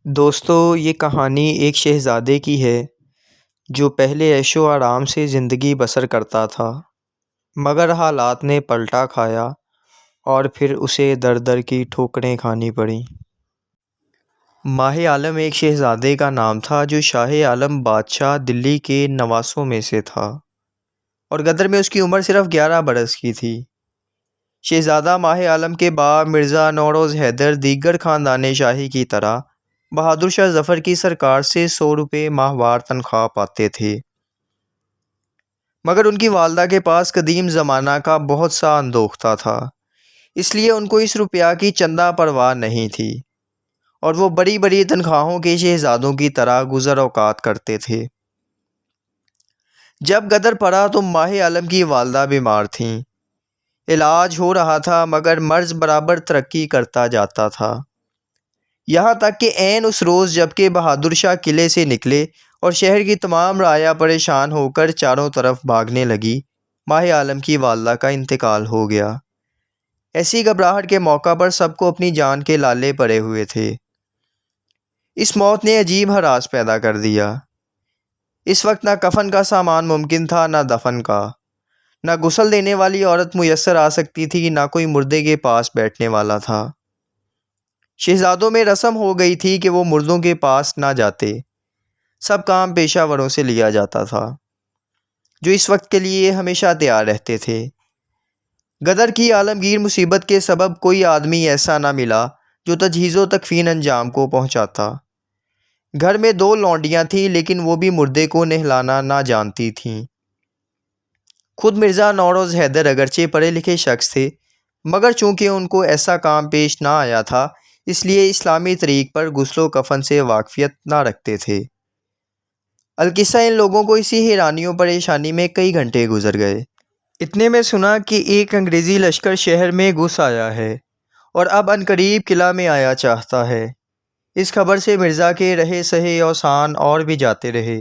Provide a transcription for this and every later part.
دوستو، یہ کہانی ایک شہزادے کی ہے جو پہلے عیش و آرام سے زندگی بسر کرتا تھا، مگر حالات نے پلٹا کھایا اور پھر اسے در در کی ٹھوکریں کھانی پڑیں۔ ماہ عالم ایک شہزادے کا نام تھا جو شاہ عالم بادشاہ دلی کے نواسوں میں سے تھا، اور غدر میں اس کی عمر صرف 11 برس کی تھی۔ شہزادہ ماہ عالم کے باپ مرزا نوروز حیدر دیگر خاندان شاہی کی طرح بہادر شاہ ظفر کی سرکار سے 100 روپے ماہوار تنخواہ پاتے تھے، مگر ان کی والدہ کے پاس قدیم زمانہ کا بہت سا اندوختہ تھا، اس لیے ان کو اس روپیہ کی چندہ پرواہ نہیں تھی، اور وہ بڑی بڑی تنخواہوں کے شہزادوں کی طرح گزر اوقات کرتے تھے۔ جب غدر پڑا تو ماہ عالم کی والدہ بیمار تھیں۔ علاج ہو رہا تھا مگر مرض برابر ترقی کرتا جاتا تھا، یہاں تک کہ عین اس روز جب کہ بہادر شاہ قلعے سے نکلے اور شہر کی تمام رعایا پریشان ہو کر چاروں طرف بھاگنے لگی، ماہ عالم کی والدہ کا انتقال ہو گیا۔ ایسی گھبراہٹ کے موقع پر سب کو اپنی جان کے لالے پڑے ہوئے تھے۔ اس موت نے عجیب ہراس پیدا کر دیا۔ اس وقت نہ کفن کا سامان ممکن تھا، نہ دفن کا، نہ غسل دینے والی عورت میسر آ سکتی تھی، نہ کوئی مردے کے پاس بیٹھنے والا تھا۔ شہزادوں میں رسم ہو گئی تھی کہ وہ مردوں کے پاس نہ جاتے، سب کام پیشہ وروں سے لیا جاتا تھا جو اس وقت کے لیے ہمیشہ تیار رہتے تھے۔ غدر کی عالمگیر مصیبت کے سبب کوئی آدمی ایسا نہ ملا جو تجہیز و تکفین انجام کو پہنچاتا۔ گھر میں 2 لونڈیاں تھیں لیکن وہ بھی مردے کو نہلانا نہ جانتی تھیں۔ خود مرزا نوروز حیدر اگرچہ پڑھے لکھے شخص تھے، مگر چونکہ ان کو ایسا کام پیش نہ آیا تھا، اس لیے اسلامی طریق پر غسل و کفن سے واقفیت نہ رکھتے تھے۔ القصہ ان لوگوں کو اسی حیرانی و پریشانی میں کئی گھنٹے گزر گئے۔ اتنے میں سنا کہ ایک انگریزی لشکر شہر میں گھس آیا ہے اور اب عنقریب قلعہ میں آیا چاہتا ہے۔ اس خبر سے مرزا کے رہے سہے اوسان اور بھی جاتے رہے،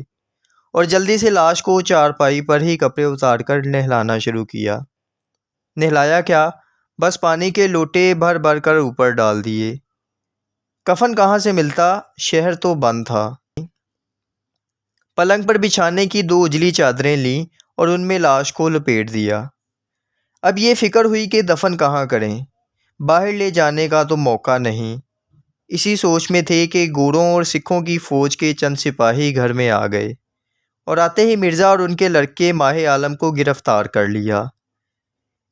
اور جلدی سے لاش کو چارپائی پر ہی کپڑے اتار کر نہلانا شروع کیا۔ نہلایا کیا، بس پانی کے لوٹے بھر بھر کر اوپر ڈال دیے۔ کفن کہاں سے ملتا، شہر تو بند تھا۔ پلنگ پر بچھانے کی 2 اجلی چادریں لیں اور ان میں لاش کو لپیٹ دیا۔ اب یہ فکر ہوئی کہ دفن کہاں کریں، باہر لے جانے کا تو موقع نہیں۔ اسی سوچ میں تھے کہ گوروں اور سکھوں کی فوج کے چند سپاہی گھر میں آ گئے، اور آتے ہی مرزا اور ان کے لڑکے ماہ عالم کو گرفتار کر لیا۔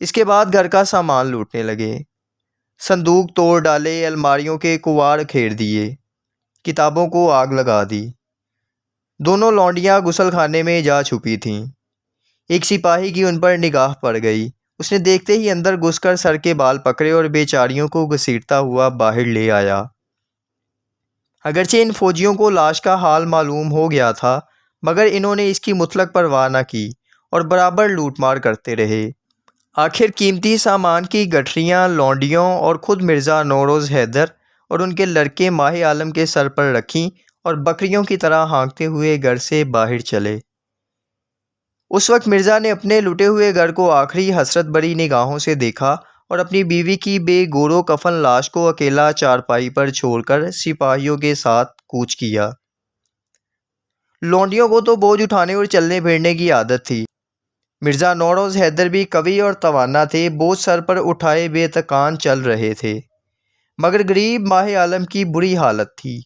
اس کے بعد گھر کا سامان لوٹنے لگے، صندوق توڑ ڈالے، الماریوں کے کواڑ کھیر دیے، کتابوں کو آگ لگا دی۔ دونوں لونڈیاں غسل خانے میں جا چھپی تھیں۔ ایک سپاہی کی ان پر نگاہ پڑ گئی، اس نے دیکھتے ہی اندر گھس کر سر کے بال پکڑے اور بیچاریوں کو گھسیٹتا ہوا باہر لے آیا۔ اگرچہ ان فوجیوں کو لاش کا حال معلوم ہو گیا تھا، مگر انہوں نے اس کی مطلق پرواہ نہ کی اور برابر لوٹ مار کرتے رہے۔ آخر قیمتی سامان کی گٹھریاں لونڈیوں اور خود مرزا نوروز حیدر اور ان کے لڑکے ماہ عالم کے سر پر رکھیں اور بکریوں کی طرح ہانکتے ہوئے گھر سے باہر چلے۔ اس وقت مرزا نے اپنے لٹے ہوئے گھر کو آخری حسرت بری نگاہوں سے دیکھا اور اپنی بیوی کی بے گورو کفن لاش کو اکیلا چارپائی پر چھوڑ کر سپاہیوں کے ساتھ کوچ کیا۔ لونڈیوں کو تو بوجھ اٹھانے اور چلنے پھرنے کی عادت تھی۔ مرزا نوروز حیدر بھی قوی اور توانا تھے، بوجھ سر پر اٹھائے بے تکان چل رہے تھے، مگر غریب ماہ عالم کی بری حالت تھی۔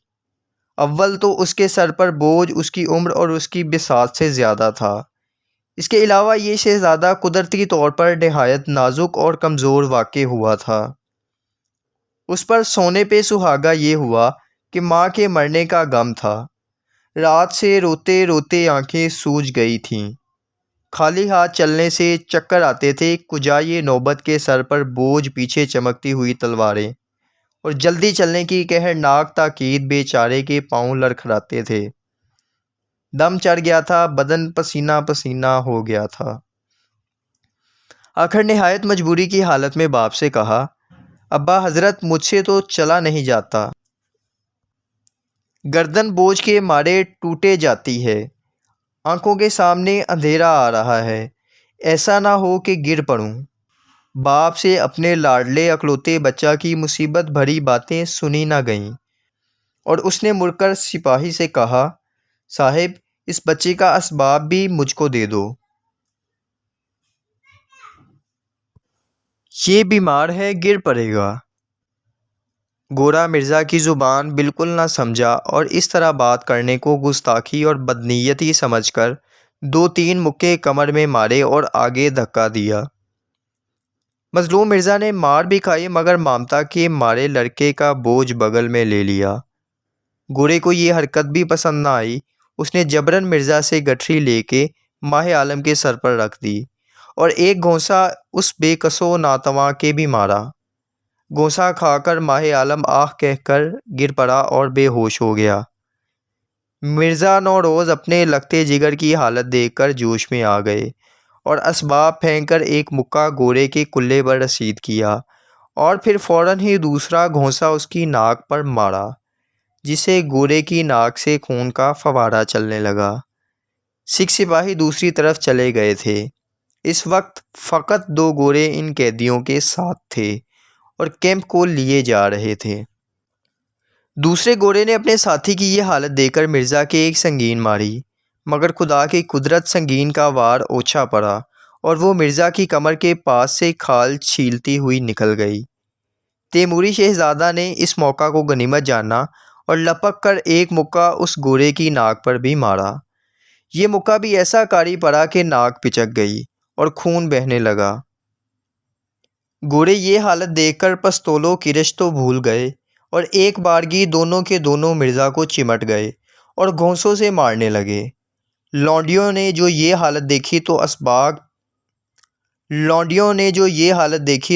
اول تو اس کے سر پر بوجھ اس کی عمر اور اس کی بساط سے زیادہ تھا، اس کے علاوہ یہ شہزادہ قدرتی طور پر نہایت نازک اور کمزور واقع ہوا تھا۔ اس پر سونے پہ سہاگا یہ ہوا کہ ماں کے مرنے کا غم تھا۔ رات سے روتے روتے آنکھیں سوج گئی تھیں، خالی ہاتھ چلنے سے چکر آتے تھے، کجا یہ نوبت کے سر پر بوجھ، پیچھے چمکتی ہوئی تلواریں اور جلدی چلنے کی قہرناک تاکید بیچارے کے پاؤں لڑکھڑاتے تھے۔ دم چڑھ گیا تھا، بدن پسینہ پسینہ ہو گیا تھا۔ آخر نہایت مجبوری کی حالت میں باپ سے کہا، ابا حضرت مجھ سے تو چلا نہیں جاتا، گردن بوجھ کے مارے ٹوٹے جاتی ہے، آنکھوں کے سامنے اندھیرا آ رہا ہے، ایسا نہ ہو کہ گر پڑوں۔ باپ سے اپنے لاڈلے اکلوتے بچہ کی مصیبت بھری باتیں سنی نہ گئیں، اور اس نے مڑ کر سپاہی سے کہا، صاحب اس بچے کا اسباب بھی مجھ کو دے دو، یہ بیمار ہے، گر پڑے گا۔ گورا مرزا کی زبان بالکل نہ سمجھا اور اس طرح بات کرنے کو گستاخی اور بدنیتی سمجھ کر 2-3 مکے کمر میں مارے اور آگے دھکا دیا۔ مظلوم مرزا نے مار بھی کھائی مگر ممتا کے مارے لڑکے کا بوجھ بغل میں لے لیا۔ گورے کو یہ حرکت بھی پسند نہ آئی، اس نے جبراً مرزا سے گٹھری لے کے ماہ عالم کے سر پر رکھ دی اور ایک گھونسا اس بے کس و ناتواں کے بھی مارا۔ گھونسا کھا کر ماہ عالم آہ کہہ کر گر پڑا اور بے ہوش ہو گیا۔ مرزا نوروز اپنے لگتے جگر کی حالت دیکھ کر جوش میں آ گئے اور اسباب پھینک کر ایک مکہ گورے کے کلے پر رسید کیا اور پھر فوراً ہی دوسرا گھونسا اس کی ناک پر مارا، جس سے گورے کی ناک سے خون کا فوارہ چلنے لگا۔ سکھ سپاہی دوسری طرف چلے گئے تھے۔ اس وقت فقط 2 گورے ان قیدیوں کے ساتھ تھے اور کیمپ کو لیے جا رہے تھے۔ دوسرے گورے نے اپنے ساتھی کی یہ حالت دیکھ کر مرزا کے ایک سنگین ماری، مگر خدا کی قدرت سنگین کا وار اوچھا پڑا اور وہ مرزا کی کمر کے پاس سے کھال چھیلتی ہوئی نکل گئی۔ تیموری شہزادہ نے اس موقع کو غنیمت جانا اور لپک کر ایک مکہ اس گورے کی ناک پر بھی مارا۔ یہ مکہ بھی ایسا کاری پڑا کہ ناک پچک گئی اور خون بہنے لگا۔ گورے یہ حالت دیکھ کر پستولو کرش تو بھول گئے اور ایک بارگی دونوں کے دونوں مرزا کو چمٹ گئے اور گھونسوں سے مارنے لگے۔ لونڈیوں نے جو یہ حالت دیکھی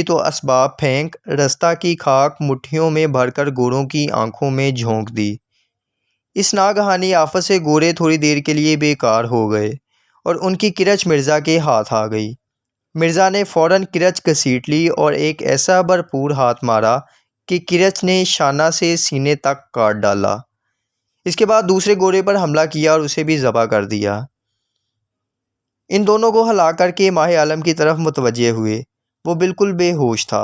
تو اسباب پھینک رستہ کی خاک مٹھیوں میں بھر کر گوروں کی آنکھوں میں جھونک دی۔ اس ناگہانی آفت سے گورے تھوڑی دیر کے لیے بیکار ہو گئے اور ان کی کرچ مرزا کے ہاتھ آ گئی۔ مرزا نے فوراً کرچ گھسیٹ لی اور ایک ایسا بھرپور ہاتھ مارا کہ کرچ نے شانہ سے سینے تک کاٹ ڈالا۔ اس کے بعد دوسرے گورے پر حملہ کیا اور اسے بھی ذبح کر دیا۔ ان دونوں کو ہلا کر کے ماہ عالم کی طرف متوجہ ہوئے۔ وہ بالکل بے ہوش تھا۔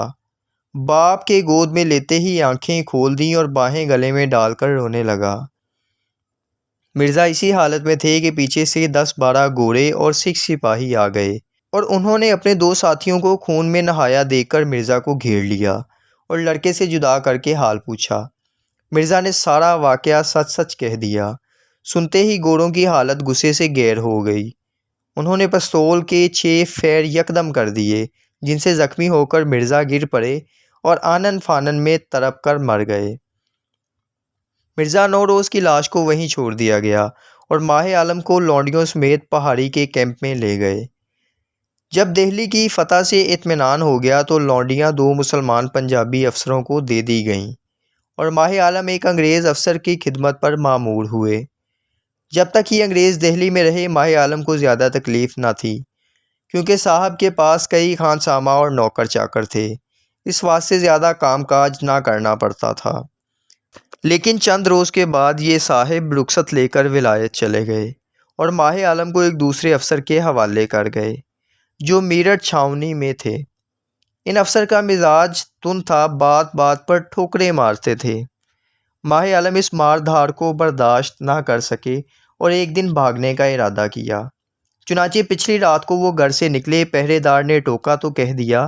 باپ کے گود میں لیتے ہی آنکھیں کھول دیں اور باہیں گلے میں ڈال کر رونے لگا۔ مرزا اسی حالت میں تھے کہ پیچھے سے 10-12 گورے اور سکھ سپاہی آ گئے اور انہوں نے اپنے 2 ساتھیوں کو خون میں نہایا دیکھ کر مرزا کو گھیر لیا اور لڑکے سے جدا کر کے حال پوچھا۔ مرزا نے سارا واقعہ سچ سچ کہہ دیا۔ سنتے ہی گوروں کی حالت غصے سے غیر ہو گئی۔ انہوں نے پستول کے 6 پھیر یکدم کر دیے، جن سے زخمی ہو کر مرزا گر پڑے اور آنن فانن میں تڑپ کر مر گئے۔ مرزا نوروز کی لاش کو وہیں چھوڑ دیا گیا اور ماہ عالم کو لونڈیوں سمیت پہاڑی کے کیمپ میں لے گئے۔ جب دہلی کی فتح سے اطمینان ہو گیا تو لونڈیاں 2 مسلمان پنجابی افسروں کو دے دی گئیں اور ماہ عالم ایک انگریز افسر کی خدمت پر مامور ہوئے۔ جب تک یہ انگریز دہلی میں رہے ماہ عالم کو زیادہ تکلیف نہ تھی، کیونکہ صاحب کے پاس کئی خانسامہ اور نوکر چاکر تھے، اس واسطے زیادہ کام کاج نہ کرنا پڑتا تھا۔ لیکن چند روز کے بعد یہ صاحب رخصت لے کر ولایت چلے گئے اور ماہ عالم کو ایک دوسرے افسر کے حوالے کر گئے جو میرٹھ چھاؤنی میں تھے۔ ان افسر کا مزاج تند تھا، بات بات پر ٹھوکریں مارتے تھے۔ ماہ عالم اس مار دھاڑ کو برداشت نہ کر سکے اور ایک دن بھاگنے کا ارادہ کیا۔ چنانچہ پچھلی رات کو وہ گھر سے نکلے، پہرے دار نے ٹوکا تو کہہ دیا،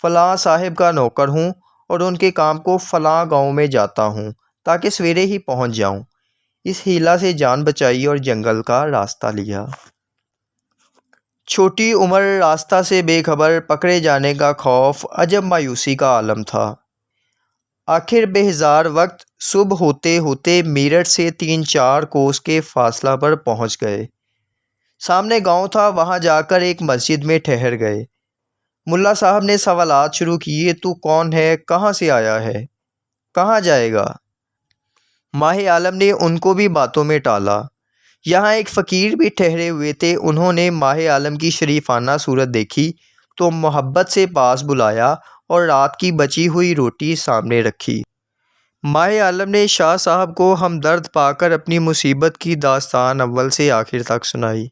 فلاں صاحب کا نوکر ہوں اور ان کے کام کو فلاں گاؤں میں جاتا ہوں تاکہ سویرے ہی پہنچ جاؤں۔ اس حیلہ سے جان بچائی اور جنگل کا راستہ لیا۔ چھوٹی عمر، راستہ سے بے خبر، پکڑے جانے کا خوف، عجب مایوسی کا عالم تھا۔ آخر بہزار وقت صبح ہوتے ہوتے میرٹھ سے 3-4 کوس کے فاصلہ پر پہنچ گئے۔ سامنے گاؤں تھا، وہاں جا کر ایک مسجد میں ٹھہر گئے۔ ملا صاحب نے سوالات شروع کیے، تو کون ہے، کہاں سے آیا ہے، کہاں جائے گا؟ ماہ عالم نے ان کو بھی باتوں میں ٹالا۔ یہاں ایک فقیر بھی ٹھہرے ہوئے تھے، انہوں نے ماہ عالم کی شریفانہ صورت دیکھی تو محبت سے پاس بلایا اور رات کی بچی ہوئی روٹی سامنے رکھی۔ ماہ عالم نے شاہ صاحب کو ہمدرد پا کر اپنی مصیبت کی داستان اول سے آخر تک سنائی۔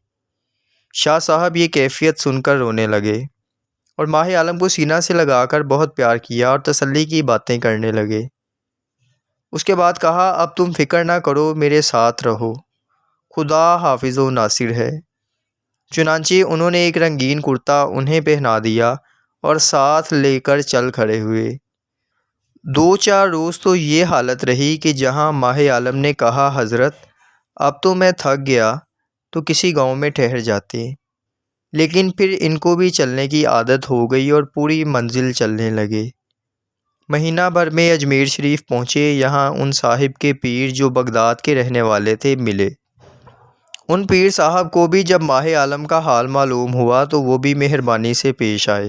شاہ صاحب یہ کیفیت سن کر رونے لگے اور ماہ عالم کو سینہ سے لگا کر بہت پیار کیا اور تسلی کی باتیں کرنے لگے۔ اس کے بعد کہا اب تم فکر نہ کرو، میرے ساتھ رہو، خدا حافظ و ناصر ہے۔ چنانچہ انہوں نے ایک رنگین کرتا انہیں پہنا دیا اور ساتھ لے کر چل کھڑے ہوئے۔ 2-4 روز تو یہ حالت رہی کہ جہاں ماہ عالم نے کہا حضرت اب تو میں تھک گیا تو کسی گاؤں میں ٹھہر جاتے، لیکن پھر ان کو بھی چلنے کی عادت ہو گئی اور پوری منزل چلنے لگے۔ مہینہ بھر میں اجمیر شریف پہنچے۔ یہاں ان صاحب کے پیر جو بغداد کے رہنے والے تھے ملے۔ ان پیر صاحب کو بھی جب ماہ عالم کا حال معلوم ہوا تو وہ بھی مہربانی سے پیش آئے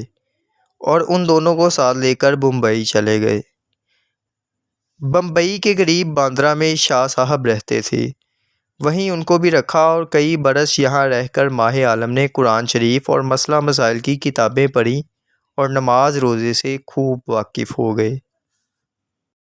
اور ان دونوں کو ساتھ لے کر بمبئی چلے گئے۔ بمبئی کے قریب باندرہ میں شاہ صاحب رہتے تھے، وہیں ان کو بھی رکھا اور کئی برس یہاں رہ کر ماہ عالم نے قرآن شریف اور مسئلہ مسائل کی کتابیں پڑھیں اور نماز روزے سے خوب واقف ہو گئے۔